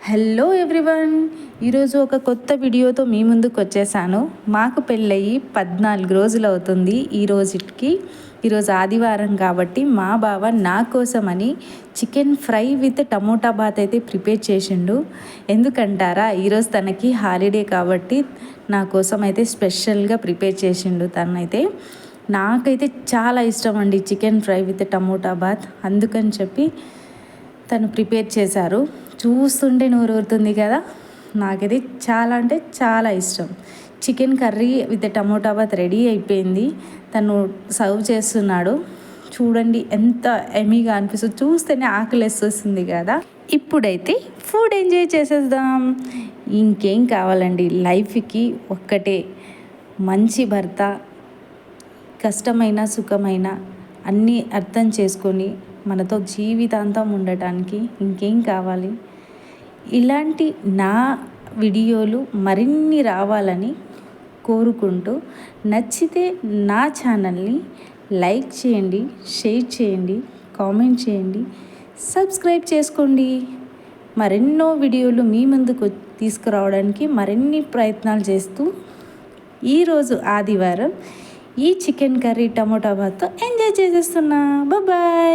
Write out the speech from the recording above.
Hello everyone, ఈరోజు ఒక కొత్త వీడియోతో మీ ముందుకు వచ్చేసాను. మాకు పెళ్ళయి 14 రోజులు అవుతుంది ఈరోజు ఆదివారం కాబట్టి మా బావ నా కోసమని chicken fry with tomato bath అయితే ప్రిపేర్ చేసిండు. ఎందుకంటారా, ఈరోజు తనకి హాలిడే కాబట్టి నా కోసం అయితే స్పెషల్గా ప్రిపేర్ చేసిండు. తనైతే నాకైతే చాలా ఇష్టం అండి chicken fry with tomato bath. అందుకని చెప్పి తను ప్రిపేర్ చేశారు. చూస్తుంటే నోరూరుతుంది కదా. నాకైతే చాలా అంటే చాలా ఇష్టం. Chicken curry with tomato bath ready అయిపోయింది. తను సర్వ్ చేస్తున్నాడు. చూడండి ఎంత ఎమీగా అనిపిస్తుంది, చూస్తేనే ఆకలేస్తుంది కదా. ఇప్పుడైతే ఫుడ్ ఎంజాయ్ చేసేద్దాం. ఇంకేం కావాలండి, లైఫ్కి ఒక్కటే మంచి భర్త, కష్టమైన సుఖమైన అన్నీ అర్థం చేసుకొని మనతో జీవితాంతం ఉండటానికి ఇంకేం కావాలి. ఇలాంటి నా వీడియోలు మరిన్ని రావాలని కోరుకుంటూ, నచ్చితే నా ఛానల్ని లైక్ చేయండి, షేర్ చేయండి, కామెంట్ చేయండి, సబ్స్క్రైబ్ చేసుకోండి. మరెన్నో వీడియోలు మీ ముందుకు తీసుకురావడానికి మరిన్ని ప్రయత్నాలు చేస్తూ ఈరోజు ఆదివారం ఈ చికెన్ కర్రీ టమోటా బాత్తో ఎంజాయ్ చేసేస్తున్నా. బాయ్.